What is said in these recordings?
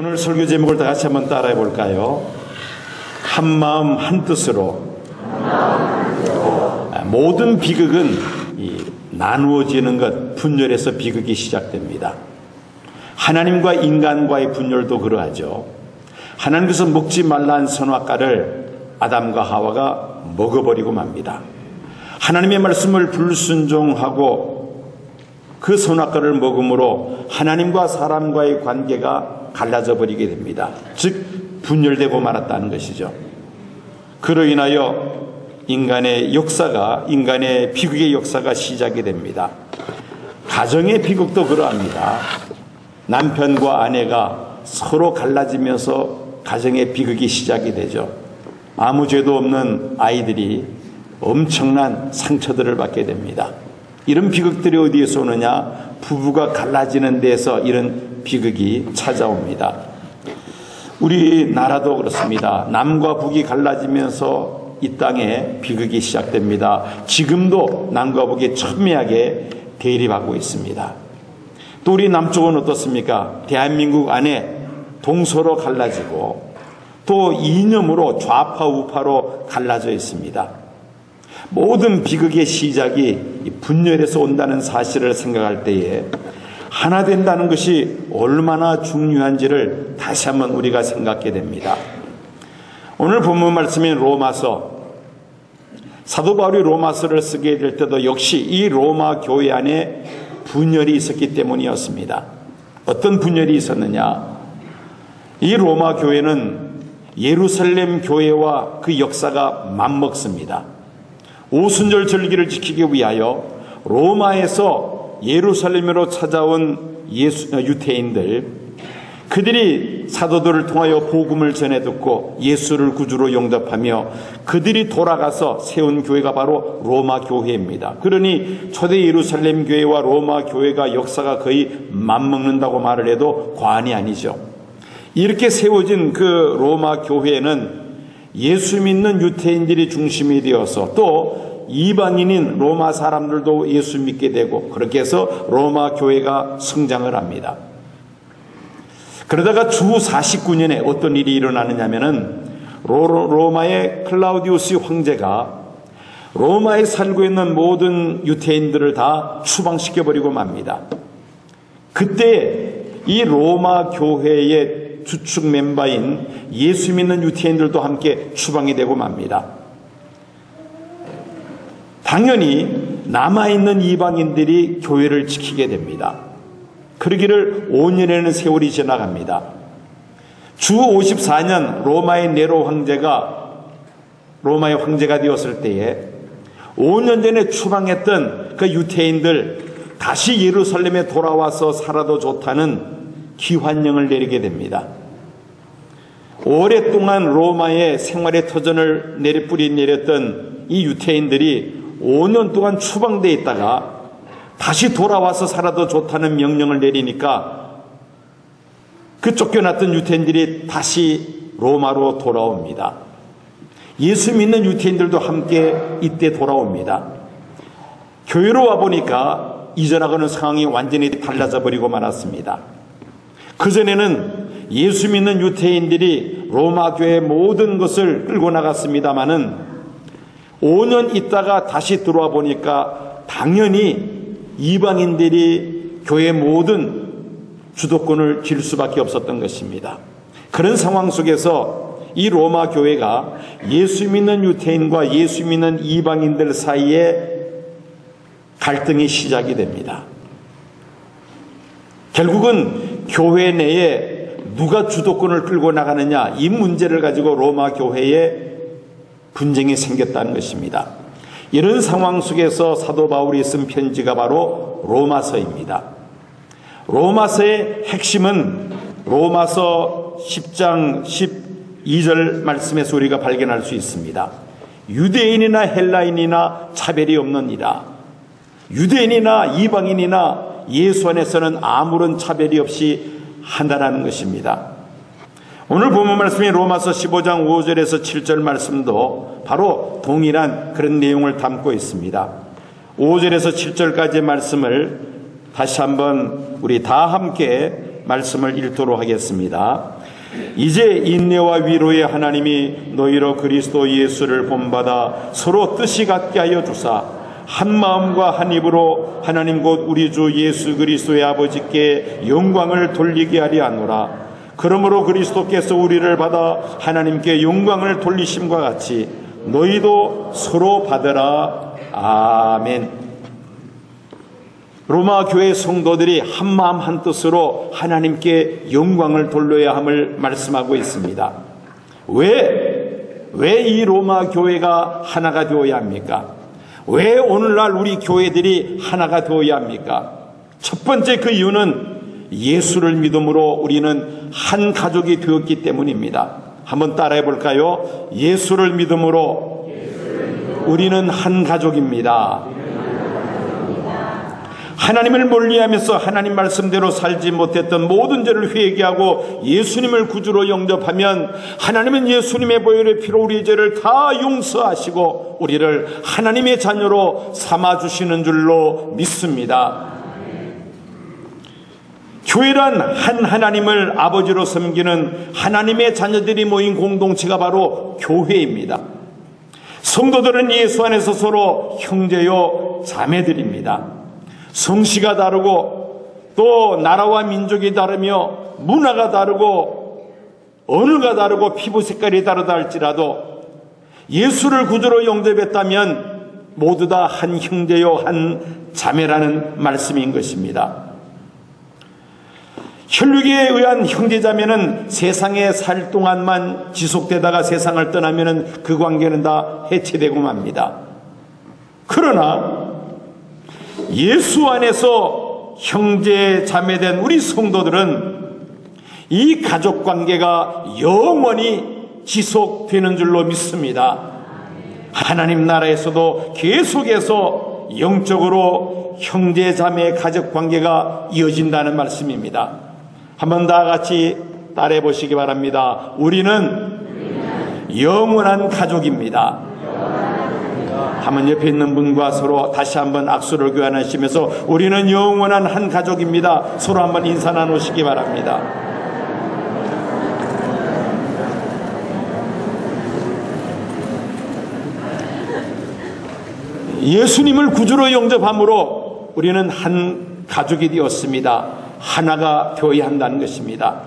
오늘 설교 제목을 다 같이 한번 따라해 볼까요? 한 마음 한 뜻으로. 모든 비극은 나누어지는 것, 분열에서 비극이 시작됩니다. 하나님과 인간과의 분열도 그러하죠. 하나님께서 먹지 말라는 선악과를 아담과 하와가 먹어버리고 맙니다. 하나님의 말씀을 불순종하고 그 선악과를 먹음으로 하나님과 사람과의 관계가 갈라져 버리게 됩니다. 즉 분열되고 말았다는 것이죠. 그로 인하여 인간의 비극의 역사가 시작이 됩니다. 가정의 비극도 그러합니다. 남편과 아내가 서로 갈라지면서 가정의 비극이 시작이 되죠. 아무 죄도 없는 아이들이 엄청난 상처들을 받게 됩니다. 이런 비극들이 어디에서 오느냐? 부부가 갈라지는 데서 이런 비극이 찾아옵니다. 우리나라도 그렇습니다. 남과 북이 갈라지면서 이 땅에 비극이 시작됩니다. 지금도 남과 북이 첨예하게 대립하고 있습니다. 또 우리 남쪽은 어떻습니까? 대한민국 안에 동서로 갈라지고 또 이념으로 좌파 우파로 갈라져 있습니다. 모든 비극의 시작이 분열에서 온다는 사실을 생각할 때에 하나 된다는 것이 얼마나 중요한지를 다시 한번 우리가 생각하게 됩니다. 오늘 본문 말씀인 로마서, 사도 바울이 로마서를 쓰게 될 때도 역시 이 로마 교회 안에 분열이 있었기 때문이었습니다. 어떤 분열이 있었느냐? 이 로마 교회는 예루살렘 교회와 그 역사가 맞먹습니다. 오순절 절기를 지키기 위하여 로마에서 예루살렘으로 찾아온 유대인들, 그들이 사도들을 통하여 복음을 전해 듣고 예수를 구주로 영접하며 그들이 돌아가서 세운 교회가 바로 로마 교회입니다. 그러니 초대 예루살렘 교회와 로마 교회가 역사가 거의 맞먹는다고 말을 해도 과언이 아니죠. 이렇게 세워진 그 로마 교회는 예수 믿는 유대인들이 중심이 되어서 또 이방인인 로마 사람들도 예수 믿게 되고 그렇게 해서 로마 교회가 성장을 합니다. 그러다가 주 49년에 어떤 일이 일어나느냐면은 로마의 클라우디우스 황제가 로마에 살고 있는 모든 유대인들을 다 추방시켜버리고 맙니다. 그때 이 로마 교회의 주축 멤버인 예수 믿는 유대인들도 함께 추방이 되고 맙니다. 당연히 남아있는 이방인들이 교회를 지키게 됩니다. 그러기를 5년에는 세월이 지나갑니다. 주 54년 로마의 네로 황제가 로마의 황제가 되었을 때에 5년 전에 추방했던 그 유대인들 다시 예루살렘에 돌아와서 살아도 좋다는 기환령을 내리게 됩니다. 오랫동안 로마의 생활의 터전을 내렸던 이 유대인들이 5년 동안 추방되어 있다가 다시 돌아와서 살아도 좋다는 명령을 내리니까 그 쫓겨났던 유대인들이 다시 로마로 돌아옵니다. 예수 믿는 유대인들도 함께 이때 돌아옵니다. 교회로 와보니까 이전하고는 상황이 완전히 달라져 버리고 말았습니다. 그전에는 예수 믿는 유대인들이 로마 교회의 모든 것을 끌고 나갔습니다마는 5년 있다가 다시 들어와 보니까 당연히 이방인들이 교회의 모든 주도권을 쥘 수밖에 없었던 것입니다. 그런 상황 속에서 이 로마 교회가 예수 믿는 유대인과 예수 믿는 이방인들 사이에 갈등이 시작이 됩니다. 결국은 교회 내에 누가 주도권을 끌고 나가느냐, 이 문제를 가지고 로마 교회에 분쟁이 생겼다는 것입니다. 이런 상황 속에서 사도 바울이 쓴 편지가 바로 로마서입니다. 로마서의 핵심은 로마서 10장 12절 말씀에서 우리가 발견할 수 있습니다. 유대인이나 헬라인이나 차별이 없느니라. 유대인이나 이방인이나 예수 안에서는 아무런 차별이 없이 하나라는 것입니다. 오늘 본문 말씀이 로마서 15장 5절에서 7절 말씀도 바로 동일한 그런 내용을 담고 있습니다. 5절에서 7절까지의 말씀을 다시 한번 우리 다 함께 말씀을 읽도록 하겠습니다. 이제 인내와 위로의 하나님이 너희로 그리스도 예수를 본받아 서로 뜻이 같게 하여 주사 한 마음과 한 입으로 하나님 곧 우리 주 예수 그리스도의 아버지께 영광을 돌리게 하려 하노라. 그러므로 그리스도께서 우리를 받아 하나님께 영광을 돌리심과 같이 너희도 서로 받으라. 아멘. 로마 교회 성도들이 한마음 한뜻으로 하나님께 영광을 돌려야 함을 말씀하고 있습니다. 왜 이 로마 교회가 하나가 되어야 합니까? 왜 오늘날 우리 교회들이 하나가 되어야 합니까? 첫 번째 그 이유는 예수를 믿음으로 우리는 한 가족이 되었기 때문입니다. 한번 따라해 볼까요? 예수를 믿음으로 우리는 한 가족입니다. 하나님을 멀리하면서 하나님 말씀대로 살지 못했던 모든 죄를 회개하고 예수님을 구주로 영접하면 하나님은 예수님의 보혈의 피로 우리의 죄를 다 용서하시고 우리를 하나님의 자녀로 삼아주시는 줄로 믿습니다. 교회란 한 하나님을 아버지로 섬기는 하나님의 자녀들이 모인 공동체가 바로 교회입니다. 성도들은 예수 안에서 서로 형제요 자매들입니다. 성씨가 다르고 또 나라와 민족이 다르며 문화가 다르고 언어가 다르고 피부 색깔이 다르다 할지라도 예수를 구주로 영접했다면 모두 다 한 형제요 한 자매라는 말씀인 것입니다. 혈육에 의한 형제자매는 세상에 살 동안만 지속되다가 세상을 떠나면 그 관계는 다 해체되고 맙니다. 그러나 예수 안에서 형제 자매된 우리 성도들은 이 가족 관계가 영원히 지속되는 줄로 믿습니다. 하나님 나라에서도 계속해서 영적으로 형제 자매 가족 관계가 이어진다는 말씀입니다. 한번 다 같이 따라해 보시기 바랍니다. 우리는 영원한 가족입니다. 한번 옆에 있는 분과 서로 다시 한번 악수를 교환하시면서 우리는 영원한 한 가족입니다. 서로 한번 인사 나누시기 바랍니다. 예수님을 구주로 영접함으로 우리는 한 가족이 되었습니다. 하나가 되어야 한다는 것입니다.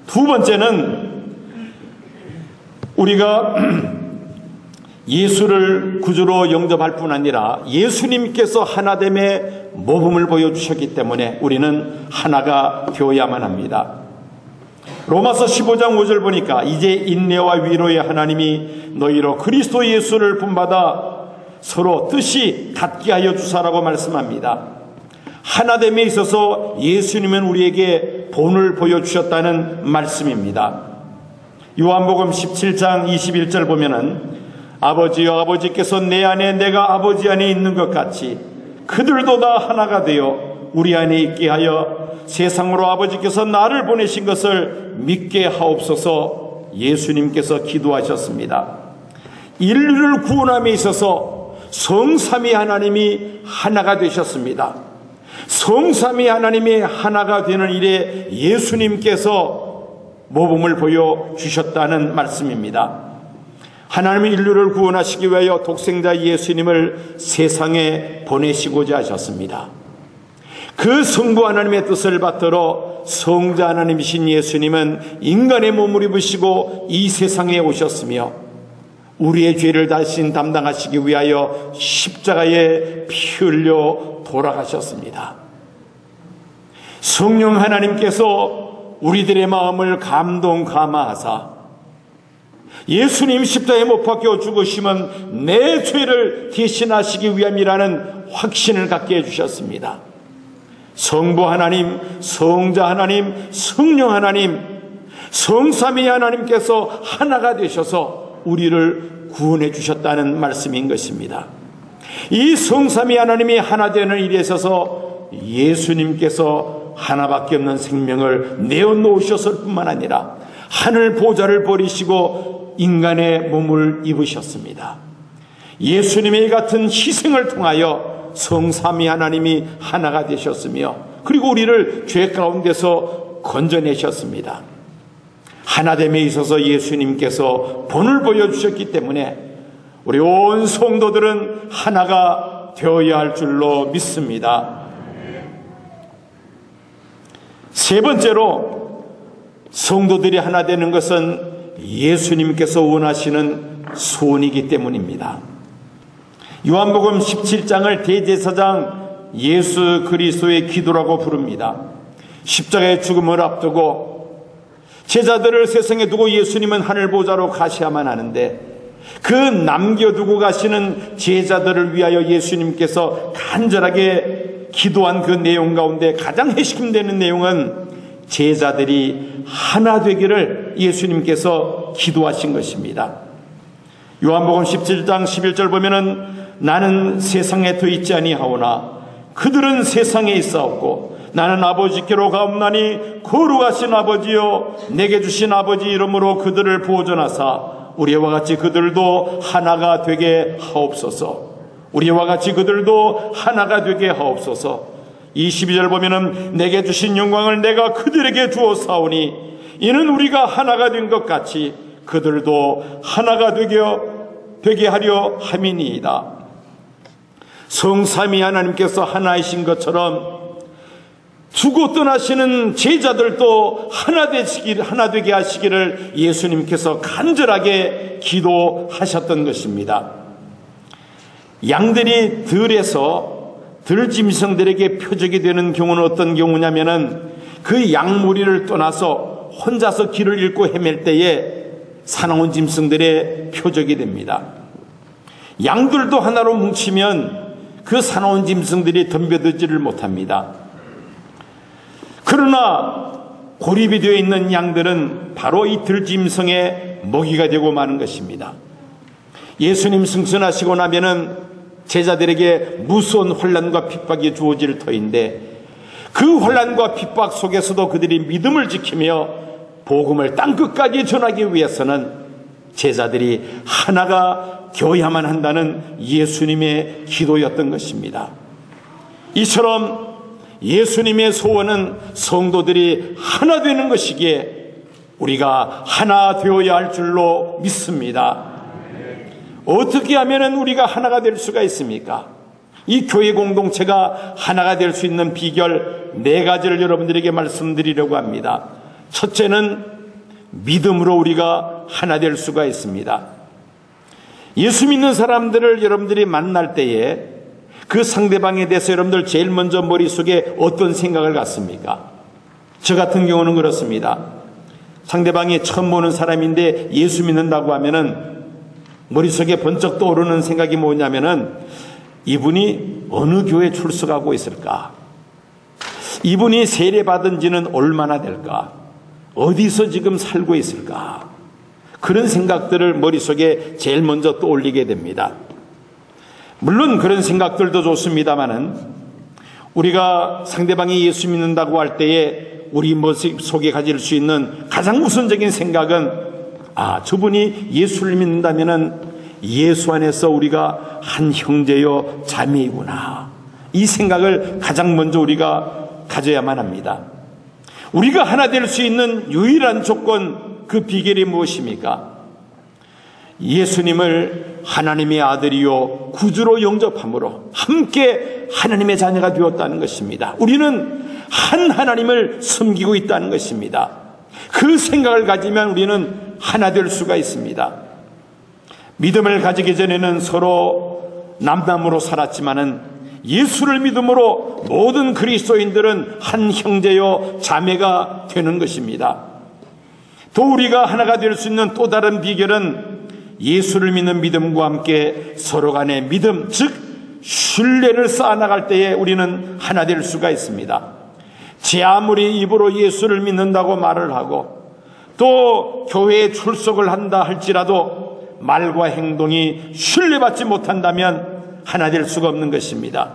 두 번째는 우리가 예수를 구주로 영접할 뿐 아니라 예수님께서 하나됨의 모범을 보여주셨기 때문에 우리는 하나가 되어야만 합니다. 로마서 15장 5절 보니까 이제 인내와 위로의 하나님이 너희로 그리스도 예수를 본받아 서로 뜻이 같게 하여 주사라고 말씀합니다. 하나됨에 있어서 예수님은 우리에게 본을 보여주셨다는 말씀입니다. 요한복음 17장 21절 보면은 아버지여 아버지께서 내 안에 내가 아버지 안에 있는 것 같이 그들도 다 하나가 되어 우리 안에 있게 하여 세상으로 아버지께서 나를 보내신 것을 믿게 하옵소서. 예수님께서 기도하셨습니다. 인류를 구원함에 있어서 성삼위 하나님이 하나가 되셨습니다. 성삼위 하나님이 하나가 되는 일에 예수님께서 모범을 보여주셨다는 말씀입니다. 하나님은 인류를 구원하시기 위하여 독생자 예수님을 세상에 보내시고자 하셨습니다. 그 성부 하나님의 뜻을 받들어 성자 하나님이신 예수님은 인간의 몸을 입으시고 이 세상에 오셨으며 우리의 죄를 대신 담당하시기 위하여 십자가에 피 흘려 돌아가셨습니다. 성령 하나님께서 우리들의 마음을 감동감화하사 예수님 십자가에 못 박혀 죽으심은 내 죄를 대신하시기 위함이라는 확신을 갖게 해주셨습니다. 성부 하나님, 성자 하나님, 성령 하나님, 성삼위 하나님께서 하나가 되셔서 우리를 구원해 주셨다는 말씀인 것입니다. 이 성삼위 하나님이 하나 되는 일에 있어서 예수님께서 하나밖에 없는 생명을 내어놓으셨을 뿐만 아니라 하늘 보좌를 버리시고 인간의 몸을 입으셨습니다. 예수님의 같은 희생을 통하여 성삼위 하나님이 하나가 되셨으며 그리고 우리를 죄 가운데서 건져내셨습니다. 하나됨에 있어서 예수님께서 본을 보여주셨기 때문에 우리 온 성도들은 하나가 되어야 할 줄로 믿습니다. 세 번째로 성도들이 하나 되는 것은 예수님께서 원하시는 소원이기 때문입니다. 요한복음 17장을 대제사장 예수 그리스도의 기도라고 부릅니다. 십자가의 죽음을 앞두고 제자들을 세상에 두고 예수님은 하늘 보좌로 가셔야만 하는데 그 남겨두고 가시는 제자들을 위하여 예수님께서 간절하게 기도한 그 내용 가운데 가장 핵심되는 내용은 제자들이 하나 되기를 예수님께서 기도하신 것입니다. 요한복음 17장 11절 보면은 나는 세상에 더 있지 아니하오나 그들은 세상에 있사옵고 나는 아버지께로 가옵나니 거룩하신 아버지여 내게 주신 아버지 이름으로 그들을 보존하사 우리와 같이 그들도 하나가 되게 하옵소서. 우리와 같이 그들도 하나가 되게 하옵소서. 22절 보면은 내게 주신 영광을 내가 그들에게 주었사오니 이는 우리가 하나가 된 것 같이 그들도 하나가 되게 하려 함이니이다. 성삼위 하나님께서 하나이신 것처럼 두고 떠나시는 제자들도 하나 되게 하시기를 예수님께서 간절하게 기도하셨던 것입니다. 양들이 들에서 들짐승들에게 표적이 되는 경우는 어떤 경우냐면은 그 양무리를 떠나서 혼자서 길을 잃고 헤맬 때에 사나운 짐승들의 표적이 됩니다. 양들도 하나로 뭉치면 그 사나운 짐승들이 덤벼들지를 못합니다. 그러나 고립이 되어 있는 양들은 바로 이 들짐승의 먹이가 되고 마는 것입니다. 예수님 승천하시고 나면은 제자들에게 무서운 환난과 핍박이 주어질 터인데 그 환난과 핍박 속에서도 그들이 믿음을 지키며 복음을 땅끝까지 전하기 위해서는 제자들이 하나가 되어야만 한다는 예수님의 기도였던 것입니다. 이처럼 예수님의 소원은 성도들이 하나 되는 것이기에 우리가 하나 되어야 할 줄로 믿습니다. 어떻게 하면 우리가 하나가 될 수가 있습니까? 이 교회 공동체가 하나가 될 수 있는 비결 4가지를 여러분들에게 말씀드리려고 합니다. 첫째는 믿음으로 우리가 하나 될 수가 있습니다. 예수 믿는 사람들을 여러분들이 만날 때에 그 상대방에 대해서 여러분들 제일 먼저 머릿속에 어떤 생각을 갖습니까? 저 같은 경우는 그렇습니다. 상대방이 처음 보는 사람인데 예수 믿는다고 하면은 머릿속에 번쩍 떠오르는 생각이 뭐냐면은 이분이 어느 교회 출석하고 있을까? 이분이 세례받은 지는 얼마나 될까? 어디서 지금 살고 있을까? 그런 생각들을 머릿속에 제일 먼저 떠올리게 됩니다. 물론 그런 생각들도 좋습니다만은 우리가 상대방이 예수 믿는다고 할 때에 우리 모습 속에 가질 수 있는 가장 우선적인 생각은 저분이 예수를 믿는다면은 예수 안에서 우리가 한 형제요 자매이구나. 이 생각을 가장 먼저 우리가 가져야만 합니다. 우리가 하나 될 수 있는 유일한 조건, 그 비결이 무엇입니까? 예수님을 하나님의 아들이요 구주로 영접함으로 함께 하나님의 자녀가 되었다는 것입니다. 우리는 한 하나님을 섬기고 있다는 것입니다. 그 생각을 가지면 우리는 하나 될 수가 있습니다. 믿음을 가지기 전에는 서로 남남으로 살았지만은 예수를 믿음으로 모든 그리스도인들은 한 형제요 자매가 되는 것입니다. 또 우리가 하나가 될 수 있는 또 다른 비결은 예수를 믿는 믿음과 함께 서로 간의 믿음, 즉 신뢰를 쌓아나갈 때에 우리는 하나 될 수가 있습니다. 제 아무리 입으로 예수를 믿는다고 말을 하고 또 교회에 출석을 한다 할지라도 말과 행동이 신뢰받지 못한다면 하나 될 수가 없는 것입니다.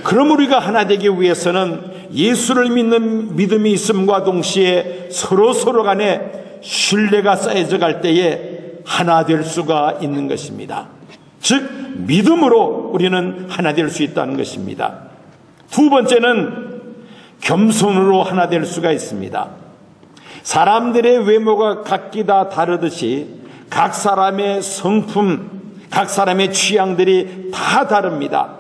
그럼 우리가 하나 되기 위해서는 예수를 믿는 믿음이 있음과 동시에 서로 간에 신뢰가 쌓여져 갈 때에 하나 될 수가 있는 것입니다. 즉 믿음으로 우리는 하나 될 수 있다는 것입니다. 두 번째는 겸손으로 하나 될 수가 있습니다. 사람들의 외모가 각기 다 다르듯이 각 사람의 성품, 각 사람의 취향들이 다 다릅니다.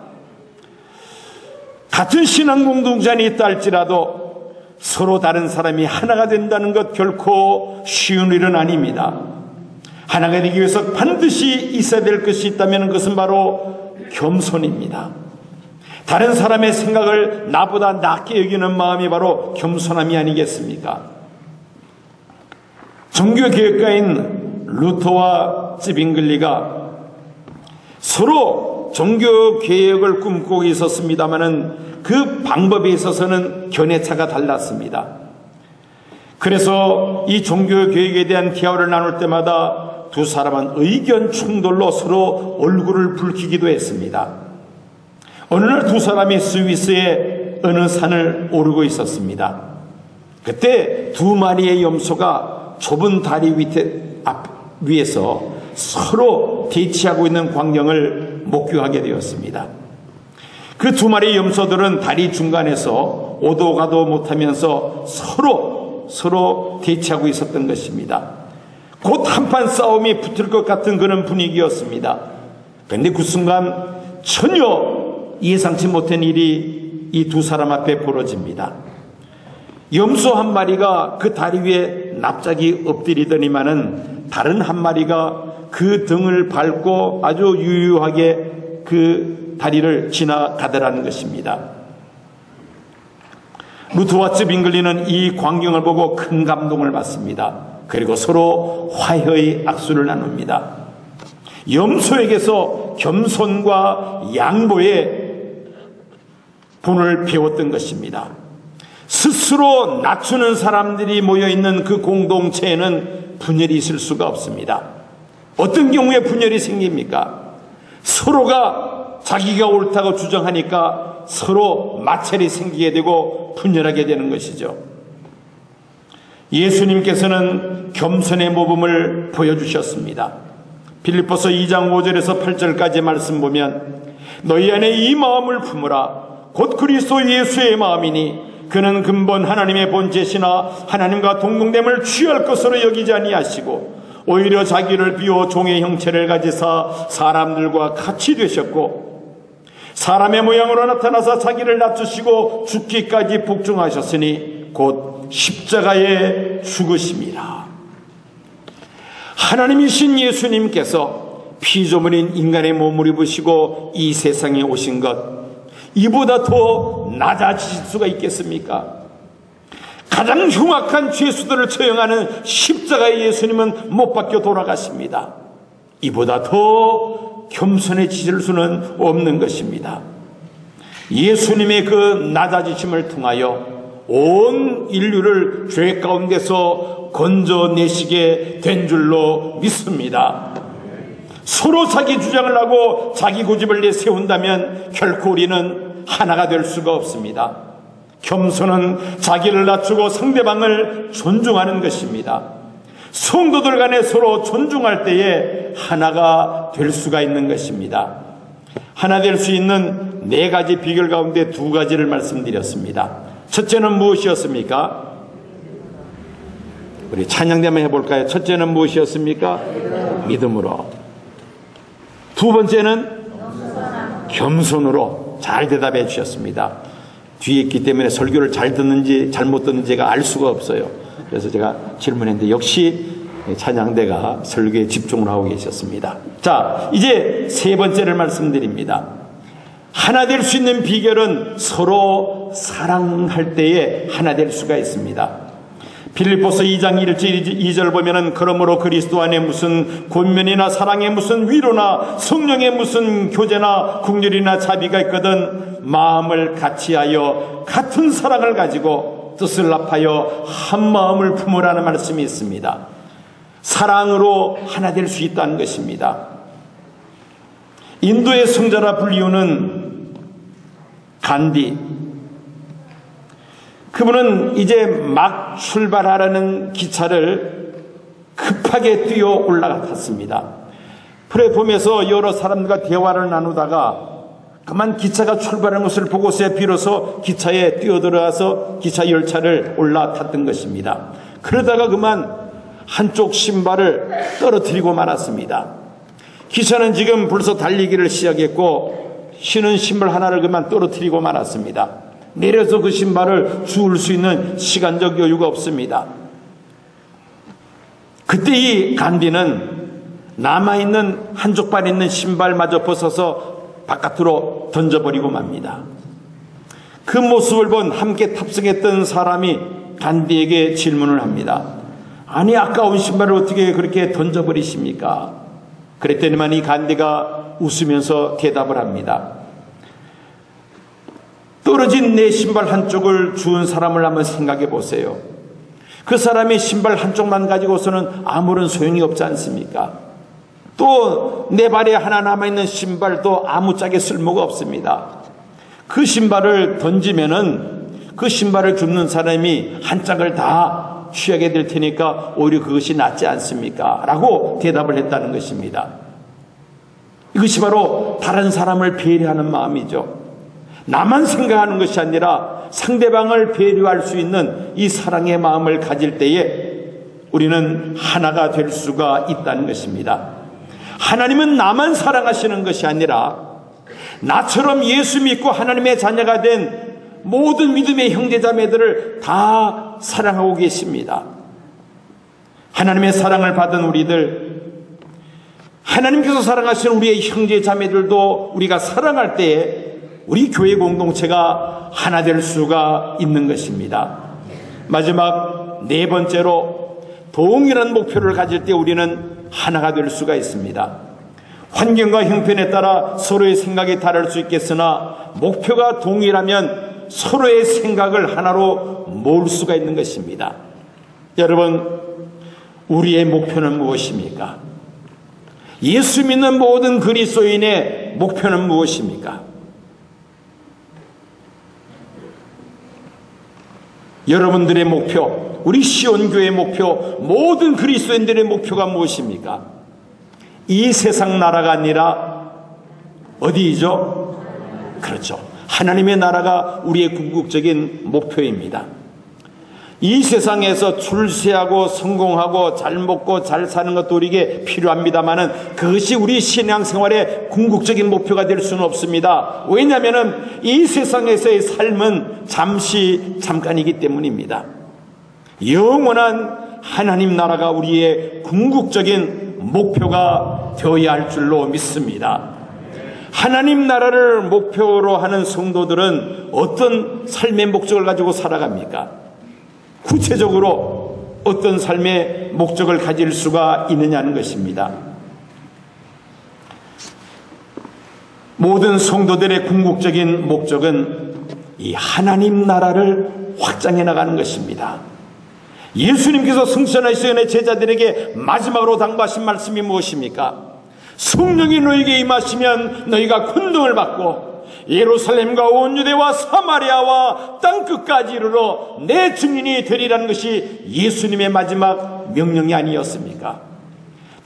같은 신앙 공동체에 있다 할지라도 서로 다른 사람이 하나가 된다는 것 결코 쉬운 일은 아닙니다. 하나가 되기 위해서 반드시 있어야 될 것이 있다면 그것은 바로 겸손입니다. 다른 사람의 생각을 나보다 낮게 여기는 마음이 바로 겸손함이 아니겠습니까? 종교개혁가인 루터와 찌빙글리가 서로 종교개혁을 꿈꾸고 있었습니다마는 그 방법에 있어서는 견해차가 달랐습니다. 그래서 이 종교개혁에 대한 대화를 나눌 때마다 두 사람은 의견 충돌로 서로 얼굴을 붉히기도 했습니다. 어느 날 두 사람이 스위스의 어느 산을 오르고 있었습니다. 그때 두 마리의 염소가 좁은 다리 위에서 서로 대치하고 있는 광경을 목격하게 되었습니다. 그 두 마리의 염소들은 다리 중간에서 오도 가도 못하면서 서로 대치하고 있었던 것입니다. 곧 한판 싸움이 붙을 것 같은 그런 분위기였습니다. 그런데 그 순간 전혀 예상치 못한 일이 이 두 사람 앞에 벌어집니다. 염소 한 마리가 그 다리 위에 납작이 엎드리더니만은 다른 한 마리가 그 등을 밟고 아주 유유하게 그 다리를 지나가더라는 것입니다. 루터와 찌빙글리는 이 광경을 보고 큰 감동을 받습니다. 그리고 서로 화해의 악수를 나눕니다. 염소에게서 겸손과 양보의 본을 배웠던 것입니다. 스스로 낮추는 사람들이 모여있는 그 공동체에는 분열이 있을 수가 없습니다. 어떤 경우에 분열이 생깁니까? 서로가 자기가 옳다고 주장하니까 서로 마찰이 생기게 되고 분열하게 되는 것이죠. 예수님께서는 겸손의 모범을 보여주셨습니다. 빌립보서 2장 5절에서 8절까지 말씀 보면 너희 안에 이 마음을 품으라 곧 그리스도 예수의 마음이니 그는 근본 하나님의 본체시나 하나님과 동등됨을 취할 것으로 여기지 아니하시고 오히려 자기를 비워 종의 형체를 가지사 사람들과 같이 되셨고 사람의 모양으로 나타나서 자기를 낮추시고 죽기까지 복종하셨으니 곧 십자가에 죽으심이라. 하나님이신 예수님께서 피조물인 인간의 몸을 입으시고 이 세상에 오신 것 이보다 더 낮아지실 수가 있겠습니까? 가장 흉악한 죄수들을 처형하는 십자가의 예수님은 못 박혀 돌아가십니다. 이보다 더 겸손해지실 수는 없는 것입니다. 예수님의 그 낮아지심을 통하여 온 인류를 죄 가운데서 건져내시게 된 줄로 믿습니다. 서로 자기 주장을 하고 자기 고집을 내세운다면 결코 우리는 하나가 될 수가 없습니다. 겸손은 자기를 낮추고 상대방을 존중하는 것입니다. 성도들 간에 서로 존중할 때에 하나가 될 수가 있는 것입니다. 하나 될 수 있는 4가지 비결 가운데 2가지를 말씀드렸습니다. 첫째는 무엇이었습니까? 우리 찬양대만 해볼까요? 첫째는 무엇이었습니까? 믿음으로. 두 번째는 겸손으로. 잘 대답해 주셨습니다. 뒤에 있기 때문에 설교를 잘 듣는지 잘못 듣는지 제가 알 수가 없어요. 그래서 제가 질문했는데 역시 찬양대가 설교에 집중을 하고 계셨습니다. 자, 이제 3번째를 말씀드립니다. 하나 될 수 있는 비결은 서로 사랑할 때에 하나 될 수가 있습니다. 빌립보서 2장 1절 보면은 그러므로 그리스도 안에 무슨 권면이나 사랑에 무슨 위로나 성령에 무슨 교제나 긍휼이나 자비가 있거든 마음을 같이하여 같은 사랑을 가지고 뜻을 합하여 한 마음을 품으라는 말씀이 있습니다. 사랑으로 하나 될 수 있다는 것입니다. 인도의 성자라 불리우는 간디, 그분은 이제 막 출발하라는 기차를 급하게 뛰어 올라갔습니다. 플랫폼에서 여러 사람들과 대화를 나누다가 그만 기차가 출발하는 것을 보고서야 비로소 기차에 뛰어들어가서 기차 열차를 올라탔던 것입니다. 그러다가 그만 한쪽 신발을 떨어뜨리고 말았습니다. 기차는 지금 벌써 달리기를 시작했고 신은 신발 하나를 그만 떨어뜨리고 말았습니다. 내려서 그 신발을 주울 수 있는 시간적 여유가 없습니다. 그때 이 간디는 남아있는 한쪽 발에 있는 신발마저 벗어서 바깥으로 던져버리고 맙니다. 그 모습을 본 함께 탑승했던 사람이 간디에게 질문을 합니다. 아니, 아까운 신발을 어떻게 그렇게 던져버리십니까? 그랬더니만 이 간디가 웃으면서 대답을 합니다. 떨어진 내 신발 한쪽을 주운 사람을 한번 생각해 보세요. 그 사람이 신발 한쪽만 가지고서는 아무런 소용이 없지 않습니까? 또 내 발에 하나 남아있는 신발도 아무짝에 쓸모가 없습니다. 그 신발을 던지면은 그 신발을 줍는 사람이 한 짝을 다 취하게 될 테니까 오히려 그것이 낫지 않습니까? 라고 대답을 했다는 것입니다. 이것이 바로 다른 사람을 배려하는 마음이죠. 나만 생각하는 것이 아니라 상대방을 배려할 수 있는 이 사랑의 마음을 가질 때에 우리는 하나가 될 수가 있다는 것입니다. 하나님은 나만 사랑하시는 것이 아니라 나처럼 예수 믿고 하나님의 자녀가 된 모든 믿음의 형제자매들을 다 사랑하고 계십니다. 하나님의 사랑을 받은 우리들, 하나님께서 사랑하시는 우리의 형제자매들도 우리가 사랑할 때에 우리 교회 공동체가 하나 될 수가 있는 것입니다. 마지막 네 번째로 동일한 목표를 가질 때 우리는 하나가 될 수가 있습니다. 환경과 형편에 따라 서로의 생각이 다를 수 있겠으나 목표가 동일하면 서로의 생각을 하나로 모을 수가 있는 것입니다. 여러분, 우리의 목표는 무엇입니까? 예수 믿는 모든 그리스도인의 목표는 무엇입니까? 여러분들의 목표, 우리 시온교회의 목표, 모든 그리스도인들의 목표가 무엇입니까? 이 세상 나라가 아니라 어디이죠? 그렇죠. 하나님의 나라가 우리의 궁극적인 목표입니다. 이 세상에서 출세하고 성공하고 잘 먹고 잘 사는 것도 우리에게 필요합니다만은 그것이 우리 신앙생활의 궁극적인 목표가 될 수는 없습니다. 왜냐하면 이 세상에서의 삶은 잠깐이기 때문입니다. 영원한 하나님 나라가 우리의 궁극적인 목표가 되어야 할 줄로 믿습니다. 하나님 나라를 목표로 하는 성도들은 어떤 삶의 목적을 가지고 살아갑니까? 구체적으로 어떤 삶의 목적을 가질 수가 있느냐는 것입니다. 모든 성도들의 궁극적인 목적은 이 하나님 나라를 확장해 나가는 것입니다. 예수님께서 승천하시기 제자들에게 마지막으로 당부하신 말씀이 무엇입니까? 성령이 너에게 임하시면 너희가 권능을 받고 예루살렘과 온 유대와 사마리아와 땅끝까지 이르러 내 증인이 되리라는 것이 예수님의 마지막 명령이 아니었습니까?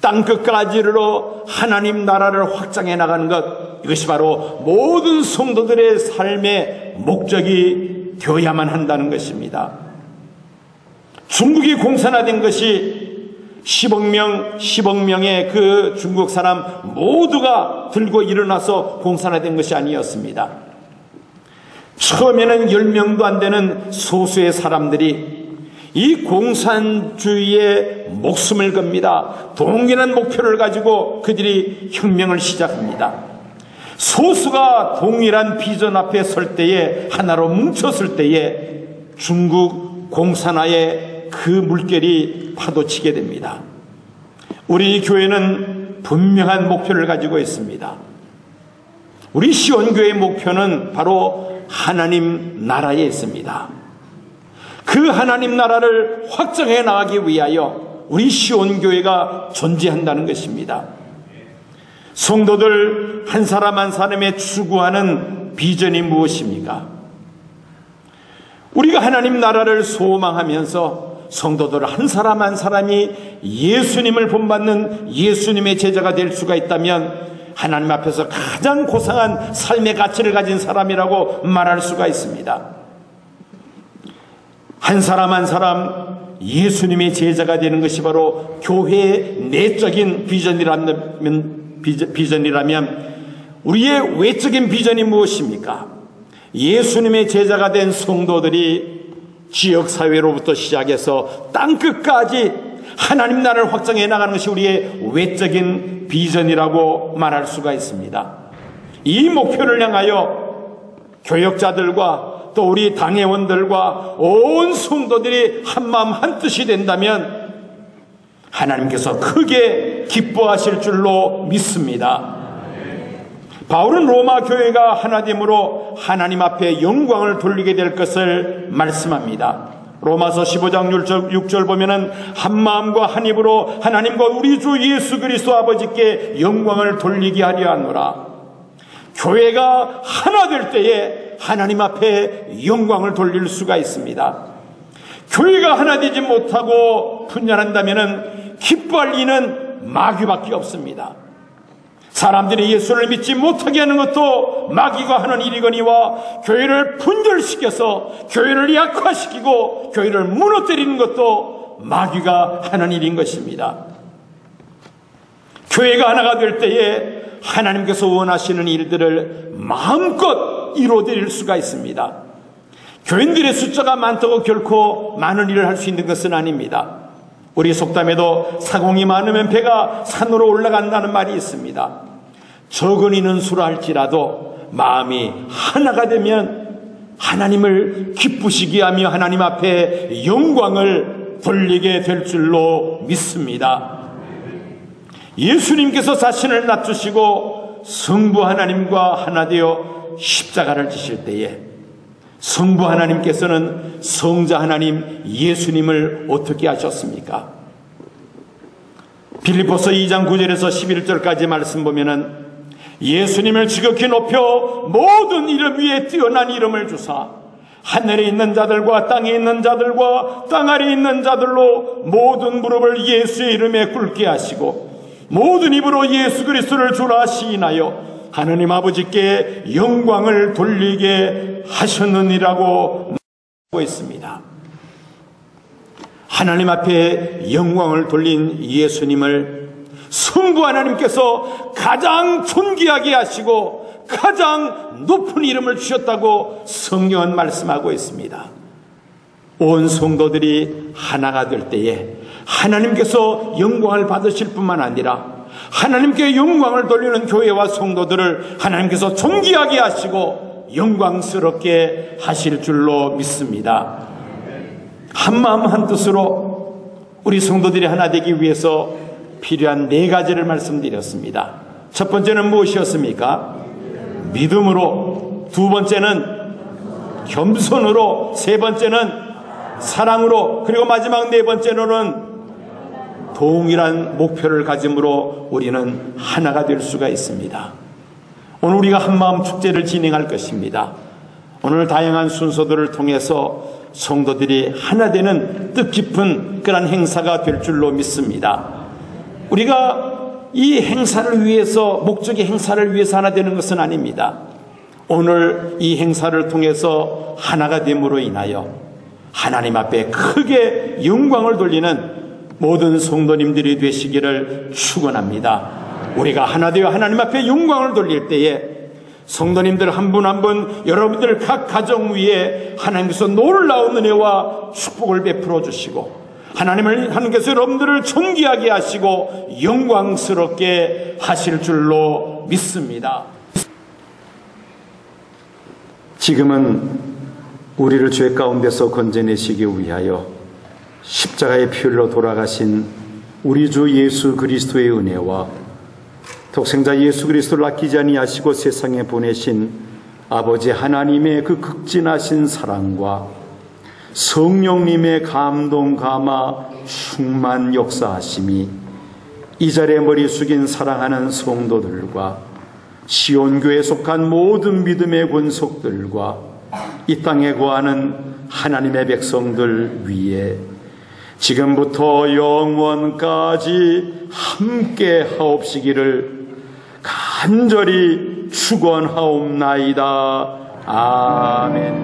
땅끝까지 이르러 하나님 나라를 확장해 나가는 것, 이것이 바로 모든 성도들의 삶의 목적이 되어야만 한다는 것입니다. 중국이 공산화된 것이 10억 명의 그 중국 사람 모두가 들고 일어나서 공산화된 것이 아니었습니다. 처음에는 10명도 안 되는 소수의 사람들이 이 공산주의에 목숨을 겁니다. 동일한 목표를 가지고 그들이 혁명을 시작합니다. 소수가 동일한 비전 앞에 설 때에, 하나로 뭉쳤을 때에 중국 공산화의 그 물결이 파도치게 됩니다. 우리 교회는 분명한 목표를 가지고 있습니다. 우리 시온교회의 목표는 바로 하나님 나라에 있습니다. 그 하나님 나라를 확장해 나가기 위하여 우리 시온교회가 존재한다는 것입니다. 성도들 한 사람 한 사람의 추구하는 비전이 무엇입니까? 우리가 하나님 나라를 소망하면서 성도들 한 사람 한 사람이 예수님을 본받는 예수님의 제자가 될 수가 있다면 하나님 앞에서 가장 고상한 삶의 가치를 가진 사람이라고 말할 수가 있습니다. 한 사람 한 사람 예수님의 제자가 되는 것이 바로 교회의 내적인 비전이라면 우리의 외적인 비전이 무엇입니까? 예수님의 제자가 된 성도들이 지역사회로부터 시작해서 땅끝까지 하나님 나라를 확장해 나가는 것이 우리의 외적인 비전이라고 말할 수가 있습니다. 이 목표를 향하여 교역자들과 또 우리 당회원들과 온 성도들이 한마음 한뜻이 된다면 하나님께서 크게 기뻐하실 줄로 믿습니다. 바울은 로마 교회가 하나됨으로 하나님 앞에 영광을 돌리게 될 것을 말씀합니다. 로마서 15장 6절 보면은 한마음과 한 입으로 하나님과 우리 주 예수 그리스도 아버지께 영광을 돌리게 하려 하노라. 교회가 하나 될 때에 하나님 앞에 영광을 돌릴 수가 있습니다. 교회가 하나 되지 못하고 분열한다면은 기뻐할 이는 마귀밖에 없습니다. 사람들이 예수를 믿지 못하게 하는 것도 마귀가 하는 일이거니와 교회를 분열시켜서 교회를 약화시키고 교회를 무너뜨리는 것도 마귀가 하는 일인 것입니다. 교회가 하나가 될 때에 하나님께서 원하시는 일들을 마음껏 이루어드릴 수가 있습니다. 교인들의 숫자가 많다고 결코 많은 일을 할 수 있는 것은 아닙니다. 우리 속담에도 사공이 많으면 배가 산으로 올라간다는 말이 있습니다. 적은 인원 수라 할지라도 마음이 하나가 되면 하나님을 기쁘시게 하며 하나님 앞에 영광을 돌리게 될 줄로 믿습니다. 예수님께서 자신을 낮추시고 성부 하나님과 하나 되어 십자가를 지실 때에 성부 하나님께서는 성자 하나님 예수님을 어떻게 하셨습니까? 빌립보서 2장 9절에서 11절까지 말씀 보면은 예수님을 지극히 높여 모든 이름 위에 뛰어난 이름을 주사 하늘에 있는 자들과 땅에 있는 자들과 땅 아래에 있는 자들로 모든 무릎을 예수의 이름에 꿇게 하시고 모든 입으로 예수 그리스도를 주라 시인하여 하느님 아버지께 영광을 돌리게 하셨느니라고 말하고 있습니다. 하나님 앞에 영광을 돌린 예수님을 성부 하나님께서 가장 존귀하게 하시고 가장 높은 이름을 주셨다고 성경은 말씀하고 있습니다. 온 성도들이 하나가 될 때에 하나님께서 영광을 받으실 뿐만 아니라 하나님께 영광을 돌리는 교회와 성도들을 하나님께서 존귀하게 하시고 영광스럽게 하실 줄로 믿습니다. 한마음 한뜻으로 우리 성도들이 하나 되기 위해서 필요한 4가지를 말씀드렸습니다. 첫 번째는 무엇이었습니까? 믿음으로, 두 번째는 겸손으로, 세 번째는 사랑으로, 그리고 마지막 4번째로는 동일한 목표를 가짐으로 우리는 하나가 될 수가 있습니다. 오늘 우리가 한마음 축제를 진행할 것입니다. 오늘 다양한 순서들을 통해서 성도들이 하나 되는 뜻깊은 그런 행사가 될 줄로 믿습니다. 우리가 이 행사를 위해서, 목적의 행사를 위해서 하나 되는 것은 아닙니다. 오늘 이 행사를 통해서 하나가 됨으로 인하여 하나님 앞에 크게 영광을 돌리는 모든 성도님들이 되시기를 축원합니다. 우리가 하나 되어 하나님 앞에 영광을 돌릴 때에 성도님들 한 분 한 분, 여러분들 각 가정 위에 하나님께서 놀라운 은혜와 축복을 베풀어 주시고 하나님께서 여러분들을 존귀하게 하시고 영광스럽게 하실 줄로 믿습니다. 지금은 우리를 죄 가운데서 건져내시기 위하여 십자가의 피 흘려 돌아가신 우리 주 예수 그리스도의 은혜와 독생자 예수 그리스도를 아끼지 아니하시고 세상에 보내신 아버지 하나님의 그 극진하신 사랑과 성령님의 감동 감화 충만 역사하심이 이 자리에 머리 숙인 사랑하는 성도들과 시온교회에 속한 모든 믿음의 권속들과 이 땅에 거하는 하나님의 백성들 위에 지금부터 영원까지 함께 하옵시기를 간절히 축원하옵나이다. 아멘.